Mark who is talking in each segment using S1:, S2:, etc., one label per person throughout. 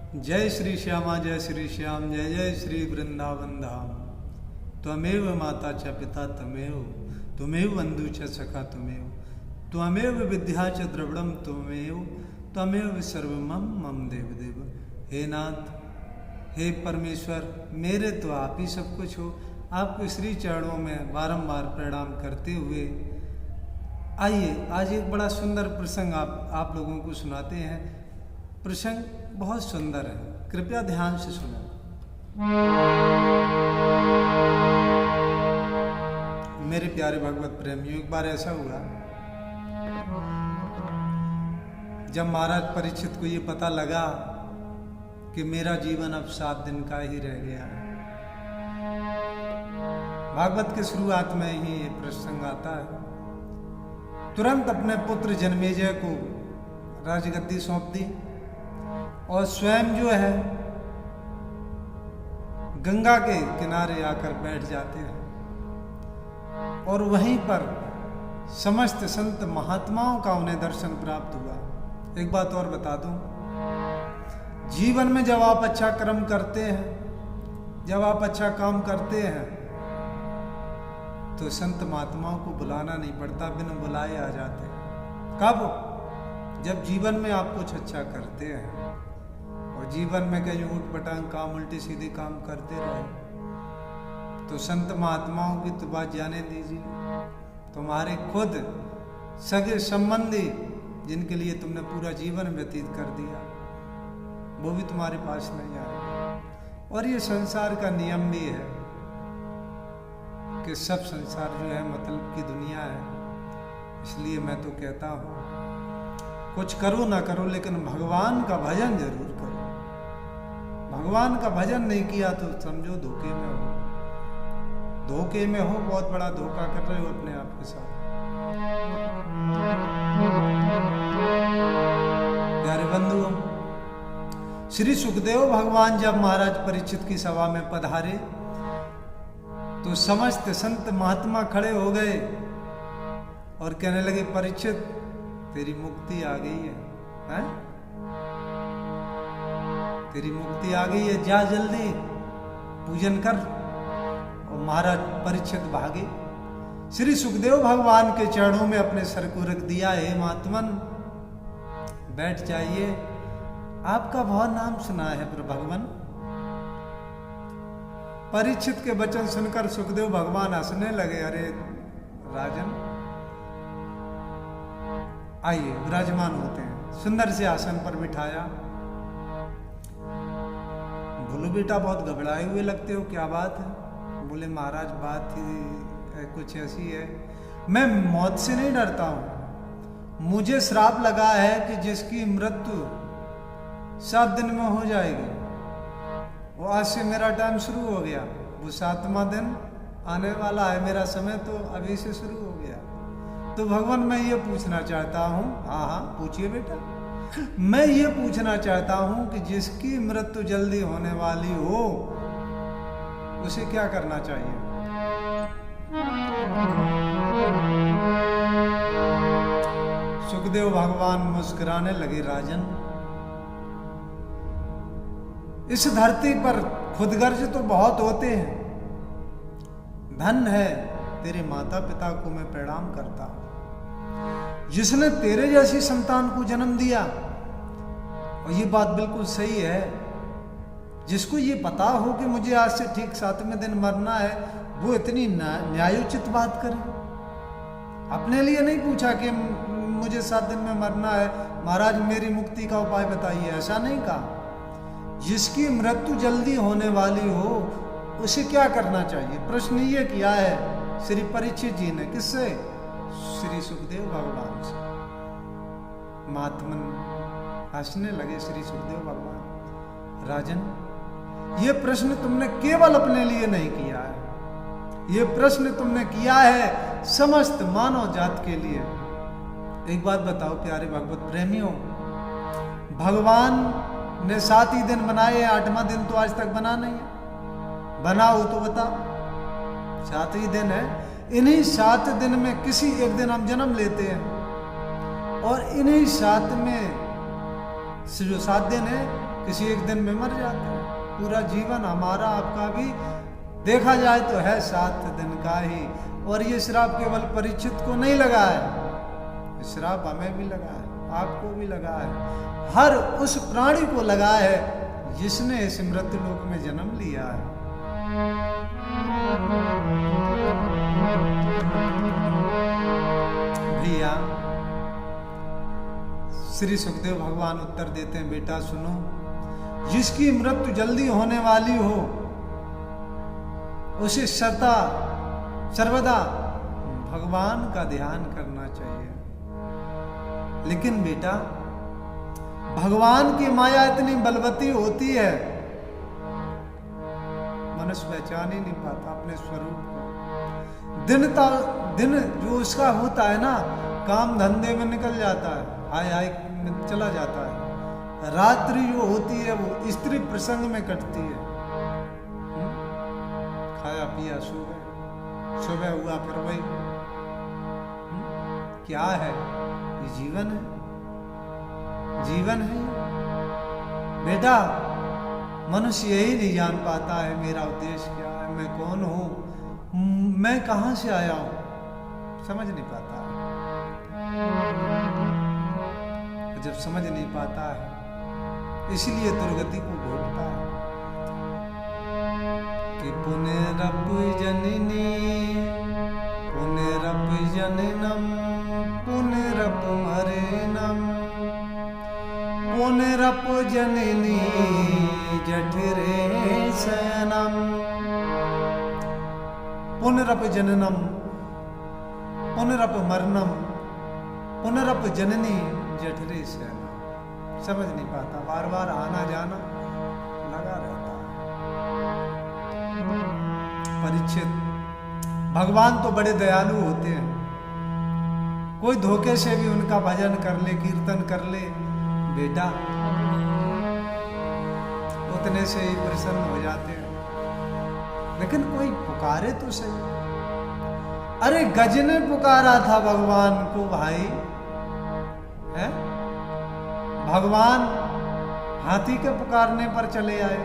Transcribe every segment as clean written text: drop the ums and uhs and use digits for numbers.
S1: जय श्री श्यामा जय श्री श्याम जय जय श्री वृंदावन धाम। त्वमेव माता च पिता त्वमेव बंधु च सखा त्वमेव विद्या च द्रविड़म त्वमेव सर्वमम मम देव देव। हे नाथ, हे परमेश्वर, मेरे तो आप ही सब कुछ हो। आपके श्री चरणों में बारंबार प्रणाम करते हुए आइए आज एक बड़ा सुंदर प्रसंग आप लोगों को सुनाते हैं। प्रसंग बहुत सुंदर है, कृपया ध्यान से सुनो। मेरे प्यारे भगवत प्रेमियों, एक बार ऐसा हुआ जब महाराज परीक्षित को ये पता लगा कि मेरा जीवन अब 7 दिन का ही रह गया है। भागवत के शुरुआत में ही ये प्रसंग आता है। तुरंत अपने पुत्र जन्मेजय को राजगद्दी सौंप दी और स्वयं जो है गंगा के किनारे आकर बैठ जाते हैं और वहीं पर समस्त संत महात्माओं का उन्हें दर्शन प्राप्त हुआ। एक बात और बता दूं, जीवन में जब आप अच्छा कर्म करते हैं, जब आप अच्छा काम करते हैं तो संत महात्माओं को बुलाना नहीं पड़ता, बिना बुलाए आ जाते हैं। कब? जब जीवन में आप कुछ अच्छा करते हैं और जीवन में कहीं ऊट पटांग काम, उल्टे सीधे काम करते रहे तो संत महात्माओं की तो बात जाने दीजिए। तुम्हारे खुद सगे संबंधी जिनके लिए तुमने पूरा जीवन व्यतीत कर दिया, वो भी तुम्हारे पास नहीं आए। और ये संसार का नियम भी है कि सब संसार जो है मतलब की दुनिया है। इसलिए मैं तो कहता हूं कुछ करो ना करो लेकिन भगवान का भजन जरूर करो। भगवान का भजन नहीं किया तो समझो धोखे में हो, धोखे में हो, बहुत बड़ा धोखा कर रहे हो अपने आप के साथ। प्यारे बंधुओं, श्री सुखदेव भगवान जब महाराज परीक्षित की सभा में पधारे तो समस्त संत महात्मा खड़े हो गए और कहने लगे, परीक्षित तेरी मुक्ति आ गई है? तेरी मुक्ति आ गई है, जा जल्दी पूजन कर। और महाराज परीक्षित भागे, श्री सुखदेव भगवान के चरणों में अपने सर को रख दिया। हे महात्मन, बैठ जाइए, आपका बहुत नाम सुना है पर भगवान। परीक्षित के वचन सुनकर सुखदेव भगवान हंसने लगे। अरे राजन, आइए विराजमान होते हैं। सुंदर से आसन पर बिठाया। बोलो बेटा, बहुत घबराए हुए लगते हो, क्या बात है? बोले महाराज, बात ही कुछ ऐसी है, मैं मौत से नहीं डरता हूं। मुझे श्राप लगा है कि जिसकी मृत्यु 7 दिन में हो जाएगी, वो आज से मेरा टाइम शुरू हो गया। वो 7वां दिन आने वाला है, मेरा समय तो अभी से शुरू हो गया। तो भगवान, मैं ये पूछना चाहता हूँ। हाँ, पूछिए बेटा। मैं ये पूछना चाहता हूँ कि जिसकी मृत्यु जल्दी होने वाली हो उसे क्या करना चाहिए? सुखदेव भगवान मुस्कुराने लगे। राजन, इस धरती पर खुदगर्ज तो बहुत होते हैं। धन है तेरे माता पिता को मैं प्रणाम करता हूं, जिसने तेरे जैसी संतान को जन्म दिया। और ये बात बिल्कुल सही है, जिसको ये पता हो कि मुझे आज से ठीक 7वें दिन मरना है, वो इतनी न्यायोचित बात करे। अपने लिए नहीं पूछा कि मुझे 7 दिन में मरना है, महाराज मेरी मुक्ति का उपाय बताइए, ऐसा नहीं कहा। जिसकी मृत्यु जल्दी होने वाली हो उसे क्या करना चाहिए? प्रश्न ये किया है श्री परीक्षित जी ने। किससे? श्री सुखदेव भगवान से। महात्मन हंसने लगे। श्री सुखदेव भगवान, राजन, ये प्रश्न तुमने केवल अपने लिए नहीं किया है, ये प्रश्न तुमने किया है समस्त मानव जात के लिए। एक बात बताओ प्यारे भगवत प्रेमियों, भगवान ने 7 ही दिन बनाए, 8वां दिन तो आज तक बना नहीं है। बनाओ तो बताओ। 7 ही दिन है। इन्हीं 7 दिन में किसी एक दिन हम जन्म लेते हैं और इन्हीं 7 में जो 7 दिन है किसी एक दिन में मर जाते हैं। पूरा जीवन हमारा आपका भी देखा जाए तो है 7 दिन का ही। और ये श्राप केवल परीक्षित को नहीं लगा है, श्राप हमें भी लगा है, आपको भी लगा है, हर उस प्राणी को लगा है जिसने इस मृत्यु लोक में जन्म लिया है। भैया श्री सुखदेव भगवान उत्तर देते हैं, बेटा सुनो, जिसकी मृत्यु जल्दी होने वाली हो उसे सर्वदा भगवान का ध्यान करना चाहिए। लेकिन बेटा भगवान की माया इतनी बलवती होती है, मनुष्य पहचान ही नहीं पाता अपने स्वरूप को। दिन जो उसका होता है ना, काम धंधे में निकल जाता है, हाय हाय में चला जाता है। रात्रि जो होती है वो स्त्री प्रसंग में कटती है। खाया पिया सो गए, सुबह हुआ फिर वही। क्या है ये? जीवन है, जीवन है बेटा। मनुष्य यही नहीं जान पाता है मेरा उद्देश्य क्या है, मैं कौन हूं, मैं कहां से आया हूं, समझ नहीं पाता है। जब समझ नहीं पाता है इसलिए दुर्गति को भोगता है। कि पुनरप जननी पुनरप जननम पुनरप मरणम पुनरप जननी जठरे शयनम। पुनरप जननम पुनरप मरणम पुनरप जननी जठरे शयनम। समझ नहीं पाता, बार बार आना जाना लगा रहता है। परीक्षित भगवान तो बड़े दयालु होते हैं, कोई धोखे से भी उनका भजन कर ले, कीर्तन कर ले बेटा, उतने से ही प्रसन्न हो जाते हैं। लेकिन कोई पुकारे तो सही। अरे गज ने पुकारा था भगवान को भाई, है? भगवान हाथी के पुकारने पर चले आए,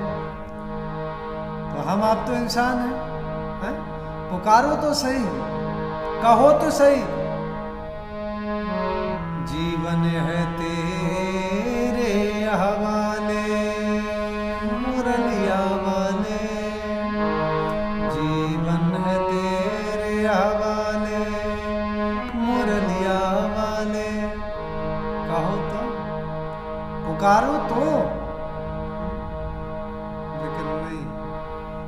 S1: तो हम आप तो इंसान हैं, पुकारो तो सही, कहो तो सही। जीवन है तेरे हवाले मुरलिया वाले, जीवन है तेरे हवाले मुरलिया वाले। कहो तो, पुकारो तो, लेकिन नहीं।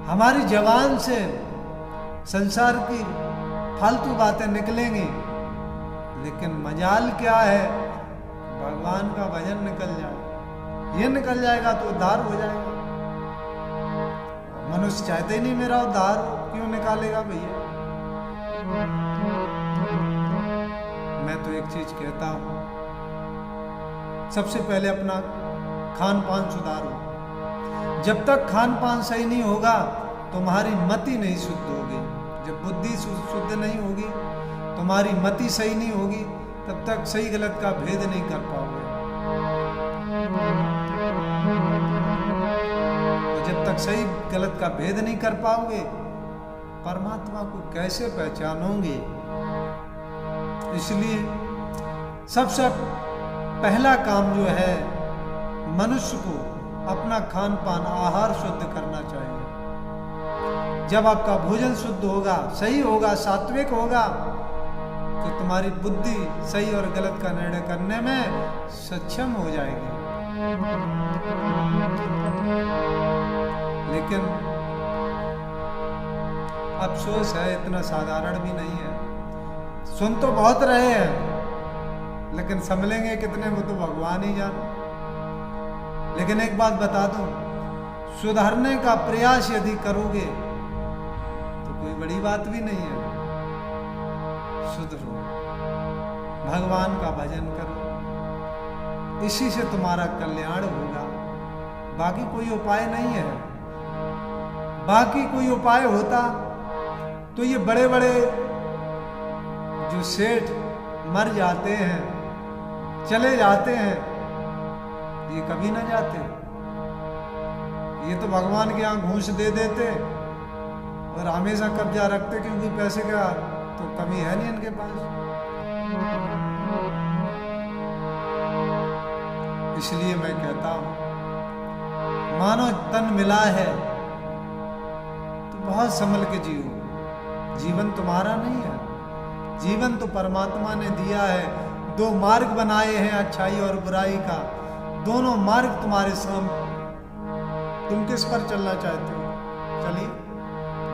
S1: हमारी जबान से संसार की फालतू बातें निकलेंगी, लेकिन मजाल क्या है, भगवान का भजन निकल जाए, ये निकल जाएगा तो उद्धार हो जाएगा। मनुष्य चाहते ही नहीं मेरा उद्धार, क्यों निकालेगा भैया? मैं तो एक चीज कहता हूं, सबसे पहले अपना खान पान सुधारो। जब तक खान पान सही नहीं होगा तुम्हारी मति नहीं शुद्ध होगी। जब बुद्धि शुद्ध नहीं होगी, तुम्हारी मति सही नहीं होगी, तब तक सही गलत का भेद नहीं कर पाओगे। तो जब तक सही गलत का भेद नहीं कर पाओगे, परमात्मा को कैसे पहचानोगे? इसलिए सबसे पहला काम जो है, मनुष्य को अपना खान पान आहार शुद्ध करना चाहिए। जब आपका भोजन शुद्ध होगा, सही होगा, सात्विक होगा, तो तुम्हारी बुद्धि सही और गलत का निर्णय करने में सक्षम हो जाएगी। लेकिन अफसोस है, इतना साधारण भी नहीं है। सुन तो बहुत रहे हैं, लेकिन संभलेंगे कितने वो तो भगवान ही जाने। लेकिन एक बात बता दूं, सुधारने का प्रयास यदि करोगे तो कोई बड़ी बात भी नहीं है। सुधरो, भगवान का भजन करो, इसी से तुम्हारा कल्याण होगा। बाकी कोई उपाय नहीं है। बाकी कोई उपाय होता तो ये बड़े बड़े जो सेठ मर जाते हैं, चले जाते हैं, ये कभी ना जाते। ये तो भगवान के यहाँ घूस दे देते और हमेशा कब्जा रखते, क्योंकि पैसे का तो कमी है नहीं इनके पास। इसलिए मैं कहता हूं, मानो तन मिला है तो बहुत संभल के जियो। जीवन तुम्हारा नहीं है, जीवन तो परमात्मा ने दिया है। दो मार्ग बनाए हैं, अच्छाई और बुराई का, दोनों मार्ग तुम्हारे सामने। तुम किस पर चलना चाहते हो? चलिए,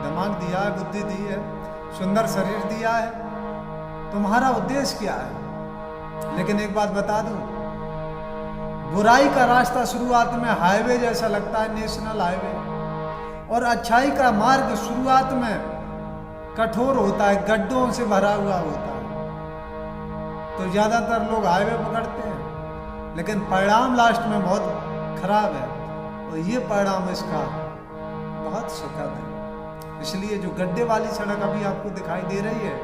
S1: दिमाग दिया है, बुद्धि दी है, सुंदर शरीर दिया है, तुम्हारा उद्देश्य क्या है? लेकिन एक बात बता दूं, बुराई का रास्ता शुरुआत में हाईवे जैसा लगता है, नेशनल हाईवे, और अच्छाई का मार्ग शुरुआत में कठोर होता है, गड्ढों से भरा हुआ होता है। तो ज्यादातर लोग हाईवे पकड़ते हैं, लेकिन परिणाम लास्ट में बहुत खराब है, और ये परिणाम इसका बहुत सुखद है। इसलिए जो गड्ढे वाली सड़क अभी आपको दिखाई दे रही है,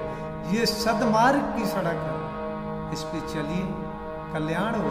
S1: ये सदमार्ग की सड़क है। इस पे चलिए, कल्याण हो।